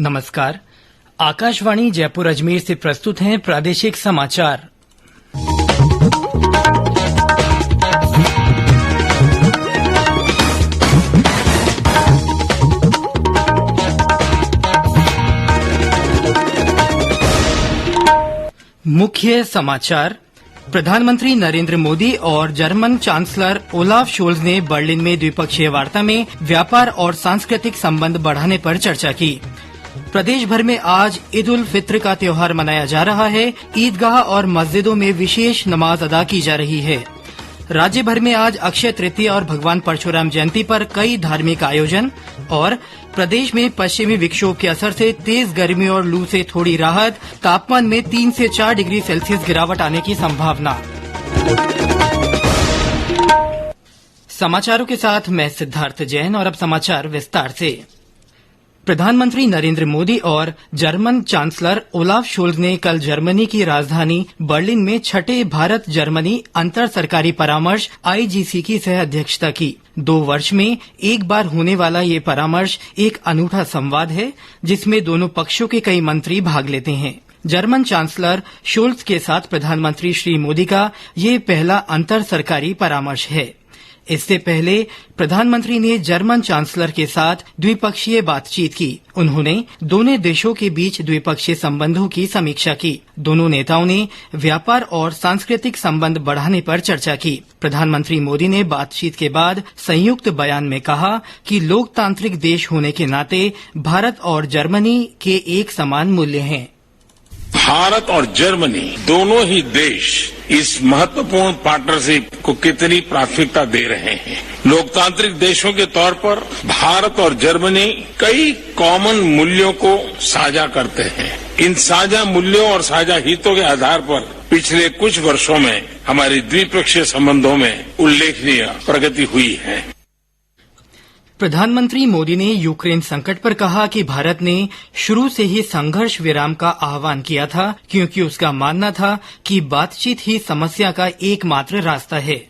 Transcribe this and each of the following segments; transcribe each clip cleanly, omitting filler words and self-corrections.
नमस्कार। आकाशवाणी जयपुर अजमेर से प्रस्तुत हैं प्रादेशिक समाचार। मुख्य समाचार। प्रधानमंत्री नरेंद्र मोदी और जर्मन चांसलर ओलाफ शोल्ज ने बर्लिन में द्विपक्षीय वार्ता में व्यापार और सांस्कृतिक संबंध बढ़ाने पर चर्चा की। प्रदेश भर में आज ईद उल फित्र का त्योहार मनाया जा रहा है। ईदगाह और मस्जिदों में विशेष नमाज अदा की जा रही है। राज्य भर में आज अक्षय तृतीया और भगवान परशुराम जयंती पर कई धार्मिक आयोजन। और प्रदेश में पश्चिमी विक्षोभ के असर से तेज गर्मी और लू से थोड़ी राहत। तापमान में 3 से 4 डिग्री सेल्सियस गिरावट आने की संभावना। समाचारों के साथ मैं सिद्धार्थ जैन और अब समाचार विस्तार से। प्रधानमंत्री नरेंद्र मोदी और जर्मन चांसलर ओलाफ शोल्ज ने कल जर्मनी की राजधानी बर्लिन में छठे भारत जर्मनी अंतर सरकारी परामर्श IGC की सह अध्यक्षता की। 2 वर्ष में एक बार होने वाला ये परामर्श एक अनूठा संवाद है जिसमें दोनों पक्षों के कई मंत्री भाग लेते हैं। जर्मन चांसलर शोल्ज के साथ प्रधानमंत्री श्री मोदी का ये पहला अंतर सरकारी परामर्श है। इससे पहले प्रधानमंत्री ने जर्मन चांसलर के साथ द्विपक्षीय बातचीत की। उन्होंने दोनों देशों के बीच द्विपक्षीय संबंधों की समीक्षा की। दोनों नेताओं ने व्यापार और सांस्कृतिक संबंध बढ़ाने पर चर्चा की। प्रधानमंत्री मोदी ने बातचीत के बाद संयुक्त बयान में कहा कि लोकतांत्रिक देश होने के नाते भारत और जर्मनी के एक समान मूल्य हैं। भारत और जर्मनी दोनों ही देश इस महत्वपूर्ण पार्टनरशिप को कितनी प्राथमिकता दे रहे हैं। लोकतांत्रिक देशों के तौर पर भारत और जर्मनी कई कॉमन मूल्यों को साझा करते हैं। इन साझा मूल्यों और साझा हितों के आधार पर पिछले कुछ वर्षों में हमारी द्विपक्षीय संबंधों में उल्लेखनीय प्रगति हुई है। प्रधानमंत्री मोदी ने यूक्रेन संकट पर कहा कि भारत ने शुरू से ही संघर्ष विराम का आह्वान किया था क्योंकि उसका मानना था कि बातचीत ही समस्या का एकमात्र रास्ता है।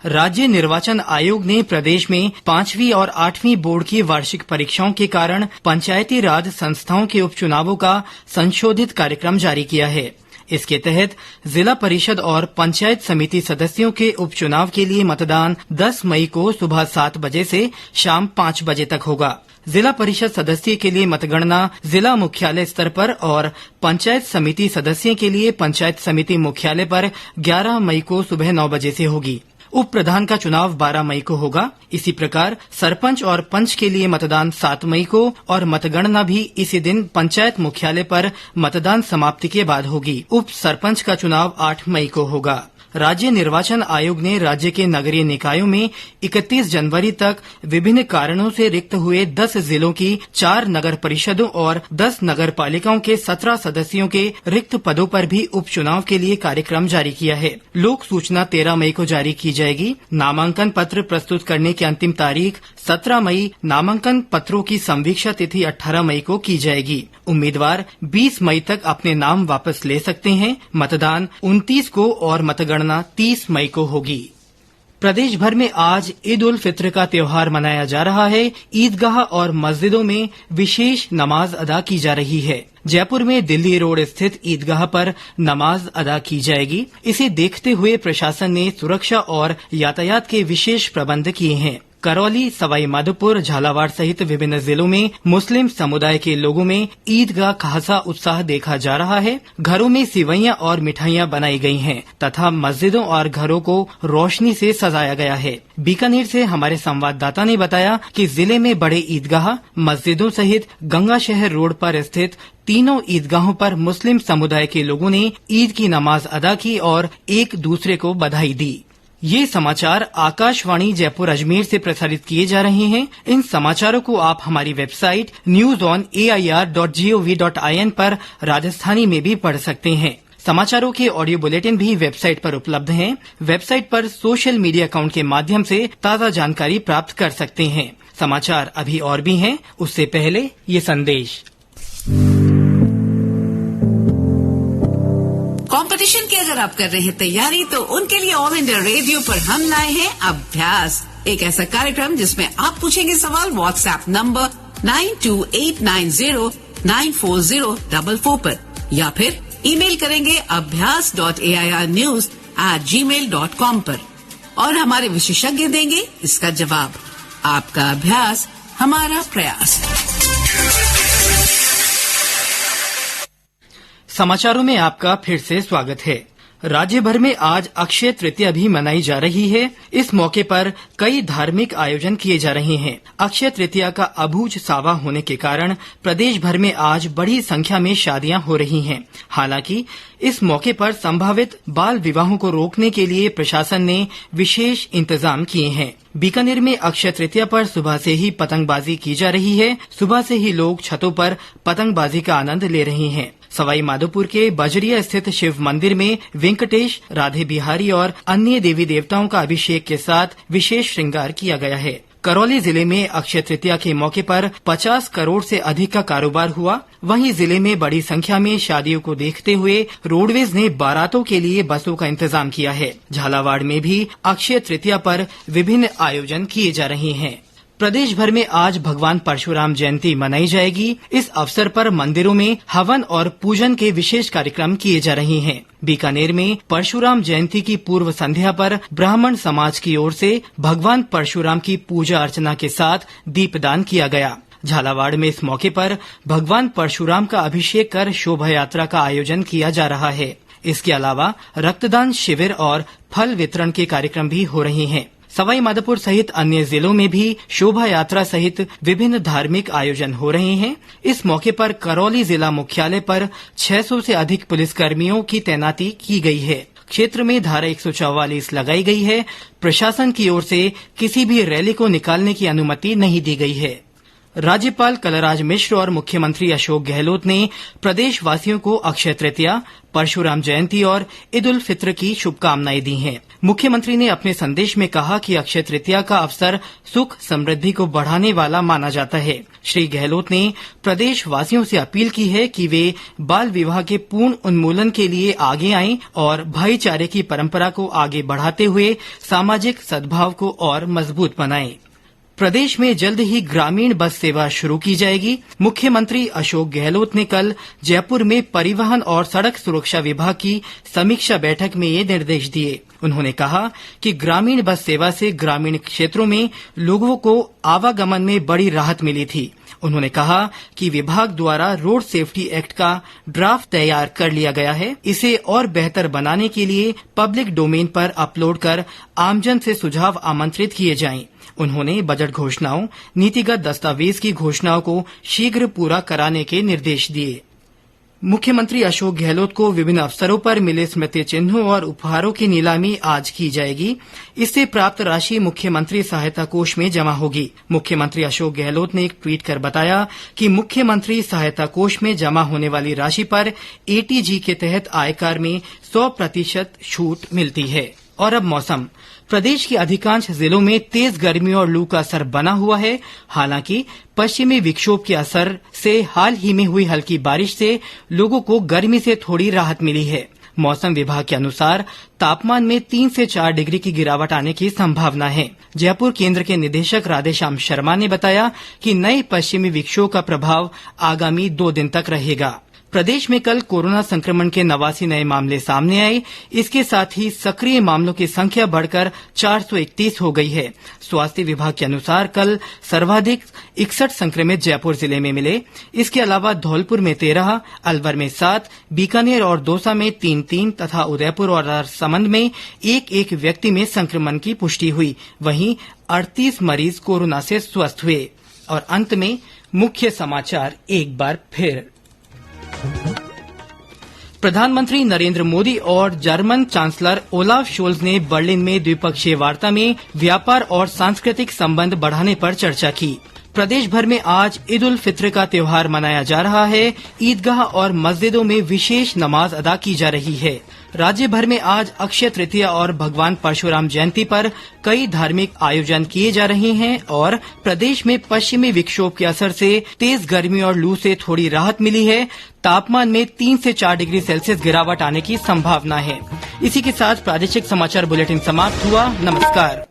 राज्य निर्वाचन आयोग ने प्रदेश में 5वीं और 8वीं बोर्ड की वार्षिक परीक्षाओं के कारण पंचायती राज संस्थाओं के उपचुनावों का संशोधित कार्यक्रम जारी किया है। इसके तहत जिला परिषद और पंचायत समिति सदस्यों के उपचुनाव के लिए मतदान 10 मई को सुबह 7 बजे से शाम 5 बजे तक होगा। जिला परिषद सदस्य के लिए मतगणना जिला मुख्यालय स्तर पर और पंचायत समिति सदस्य के लिए पंचायत समिति मुख्यालय पर 11 मई को सुबह 9 बजे से होगी। उप प्रधान का चुनाव 12 मई को होगा। इसी प्रकार सरपंच और पंच के लिए मतदान 7 मई को और मतगणना भी इसी दिन पंचायत मुख्यालय पर मतदान समाप्ति के बाद होगी। उप सरपंच का चुनाव 8 मई को होगा। राज्य निर्वाचन आयोग ने राज्य के नगरीय निकायों में 31 जनवरी तक विभिन्न कारणों से रिक्त हुए 10 जिलों की 4 नगर परिषदों और 10 नगर पालिकाओं के 17 सदस्यों के रिक्त पदों पर भी उपचुनाव के लिए कार्यक्रम जारी किया है। लोक सूचना 13 मई को जारी की जाएगी। नामांकन पत्र प्रस्तुत करने की अंतिम तारीख 17 मई, नामांकन पत्रों की संवीक्षा तिथि 18 मई को की जाएगी। उम्मीदवार 20 मई तक अपने नाम वापस ले सकते हैं। मतदान 29 को और मतगणना 30 मई को होगी। प्रदेश भर में आज ईद उल फित्र का त्योहार मनाया जा रहा है। ईदगाह और मस्जिदों में विशेष नमाज अदा की जा रही है। जयपुर में दिल्ली रोड स्थित ईदगाह पर नमाज अदा की जाएगी। इसे देखते हुए प्रशासन ने सुरक्षा और यातायात के विशेष प्रबंध किए हैं। करौली, सवाई माधोपुर, झालावाड़ सहित विभिन्न जिलों में मुस्लिम समुदाय के लोगों में ईद का खासा उत्साह देखा जा रहा है। घरों में सिवैयां और मिठाइयां बनाई गई हैं तथा मस्जिदों और घरों को रोशनी से सजाया गया है। बीकानेर से हमारे संवाददाता ने बताया कि जिले में बड़े ईदगाह, मस्जिदों सहित गंगा शहर रोड पर स्थित तीनों ईदगाहों पर मुस्लिम समुदाय के लोगों ने ईद की नमाज अदा की और एक दूसरे को बधाई दी। ये समाचार आकाशवाणी जयपुर अजमेर से प्रसारित किए जा रहे हैं। इन समाचारों को आप हमारी वेबसाइट news.air.gov.in पर राजस्थानी में भी पढ़ सकते हैं। समाचारों के ऑडियो बुलेटिन भी वेबसाइट पर उपलब्ध हैं। वेबसाइट पर सोशल मीडिया अकाउंट के माध्यम से ताज़ा जानकारी प्राप्त कर सकते हैं। समाचार अभी और भी हैं, उससे पहले ये संदेश। कंपटीशन की अगर आप कर रहे हैं तैयारी तो उनके लिए ऑल इंडिया रेडियो पर हम लाए हैं अभ्यास, एक ऐसा कार्यक्रम जिसमें आप पूछेंगे सवाल व्हाट्सएप नंबर 92890 9404 पर या फिर ईमेल करेंगे abhyas.airnews@gmail.com पर और हमारे विशेषज्ञ देंगे इसका जवाब। आपका अभ्यास हमारा प्रयास। समाचारों में आपका फिर से स्वागत है। राज्य भर में आज अक्षय तृतीया भी मनाई जा रही है। इस मौके पर कई धार्मिक आयोजन किए जा रहे हैं। अक्षय तृतीया का अबूझ सावा होने के कारण प्रदेश भर में आज बड़ी संख्या में शादियां हो रही हैं। हालांकि इस मौके पर संभावित बाल विवाहों को रोकने के लिए प्रशासन ने विशेष इंतजाम किए हैं। बीकानेर में अक्षय तृतीया पर सुबह से ही पतंगबाजी की जा रही है। सुबह से ही लोग छतों पर पतंगबाजी का आनंद ले रहे हैं। सवाई माधोपुर के बजरिया स्थित शिव मंदिर में वेंकटेश, राधे बिहारी और अन्य देवी देवताओं का अभिषेक के साथ विशेष श्रृंगार किया गया है। करौली जिले में अक्षय तृतीया के मौके पर 50 करोड़ से अधिक का कारोबार हुआ। वहीं जिले में बड़ी संख्या में शादियों को देखते हुए रोडवेज ने बारातों के लिए बसों का इंतजाम किया है। झालावाड़ में भी अक्षय तृतीया पर विभिन्न आयोजन किए जा रहे हैं। प्रदेश भर में आज भगवान परशुराम जयंती मनाई जाएगी। इस अवसर पर मंदिरों में हवन और पूजन के विशेष कार्यक्रम किए जा रहे हैं। बीकानेर में परशुराम जयंती की पूर्व संध्या पर ब्राह्मण समाज की ओर से भगवान परशुराम की पूजा अर्चना के साथ दीपदान किया गया। झालावाड़ में इस मौके पर भगवान परशुराम का अभिषेक कर शोभा यात्रा का आयोजन किया जा रहा है। इसके अलावा रक्तदान शिविर और फल वितरण के कार्यक्रम भी हो रहे हैं। सवाई माधोपुर सहित अन्य जिलों में भी शोभा यात्रा सहित विभिन्न धार्मिक आयोजन हो रहे हैं। इस मौके पर करौली जिला मुख्यालय पर 600 से अधिक पुलिसकर्मियों की तैनाती की गई है। क्षेत्र में धारा 144 लगाई गई है। प्रशासन की ओर से किसी भी रैली को निकालने की अनुमति नहीं दी गई है। राज्यपाल कलराज मिश्र और मुख्यमंत्री अशोक गहलोत ने प्रदेशवासियों को अक्षय तृतीया, परशुराम जयंती और ईद उल फित्र की शुभकामनाएं दी हैं। मुख्यमंत्री ने अपने संदेश में कहा कि अक्षय तृतीया का अवसर सुख समृद्धि को बढ़ाने वाला माना जाता है। श्री गहलोत ने प्रदेशवासियों से अपील की है कि वे बाल विवाह के पूर्ण उन्मूलन के लिए आगे आएं और भाईचारे की परंपरा को आगे बढ़ाते हुए सामाजिक सद्भाव को और मजबूत बनाएं। प्रदेश में जल्द ही ग्रामीण बस सेवा शुरू की जाएगी। मुख्यमंत्री अशोक गहलोत ने कल जयपुर में परिवहन और सड़क सुरक्षा विभाग की समीक्षा बैठक में ये निर्देश दिए। उन्होंने कहा कि ग्रामीण बस सेवा से ग्रामीण क्षेत्रों में लोगों को आवागमन में बड़ी राहत मिली थी। उन्होंने कहा कि विभाग द्वारा रोड सेफ्टी एक्ट का ड्राफ्ट तैयार कर लिया गया है। इसे और बेहतर बनाने के लिए पब्लिक डोमेन पर अपलोड कर आमजन से सुझाव आमंत्रित किए जाएं। उन्होंने बजट घोषणाओं, नीतिगत दस्तावेज की घोषणाओं को शीघ्र पूरा कराने के निर्देश दिए। मुख्यमंत्री अशोक गहलोत को विभिन्न अवसरों पर मिले स्मृति चिन्हों और उपहारों की नीलामी आज की जाएगी। इससे प्राप्त राशि मुख्यमंत्री सहायता कोष में जमा होगी। मुख्यमंत्री अशोक गहलोत ने एक ट्वीट कर बताया कि मुख्यमंत्री सहायता कोष में जमा होने वाली राशि पर एटीजी के तहत आयकर में 100% छूट मिलती है। और अब मौसम। प्रदेश के अधिकांश जिलों में तेज गर्मी और लू का असर बना हुआ है। हालांकि पश्चिमी विक्षोभ के असर से हाल ही में हुई हल्की बारिश से लोगों को गर्मी से थोड़ी राहत मिली है। मौसम विभाग के अनुसार तापमान में 3 से 4 डिग्री की गिरावट आने की संभावना है। जयपुर केंद्र के निदेशक राधेश्याम शर्मा ने बताया कि नए पश्चिमी विक्षोभ का प्रभाव आगामी 2 दिन तक रहेगा। प्रदेश में कल कोरोना संक्रमण के 89 नए मामले सामने आए। इसके साथ ही सक्रिय मामलों की संख्या बढ़कर 431 हो गई है। स्वास्थ्य विभाग के अनुसार कल सर्वाधिक 61 संक्रमित जयपुर जिले में मिले। इसके अलावा धौलपुर में 13, अलवर में 7, बीकानेर और दौसा में 3-3 तथा उदयपुर और राजसमंद में 1-1 व्यक्ति में संक्रमण की पुष्टि हुई। वहीं 38 मरीज कोरोना से स्वस्थ हुए। और अंत में मुख्य समाचार एक बार फिर। प्रधानमंत्री नरेंद्र मोदी और जर्मन चांसलर ओलाफ शोल्ज ने बर्लिन में द्विपक्षीय वार्ता में व्यापार और सांस्कृतिक संबंध बढ़ाने पर चर्चा की। प्रदेश भर में आज ईद उल फित्र का त्योहार मनाया जा रहा है। ईदगाह और मस्जिदों में विशेष नमाज अदा की जा रही है। राज्य भर में आज अक्षय तृतीया और भगवान परशुराम जयंती पर कई धार्मिक आयोजन किए जा रहे हैं और प्रदेश में पश्चिमी विक्षोभ के असर से तेज गर्मी और लू से थोड़ी राहत मिली है। तापमान में 3 से 4 डिग्री सेल्सियस गिरावट आने की संभावना है। इसी के साथ प्रादेशिक समाचार बुलेटिन समाप्त हुआ। नमस्कार।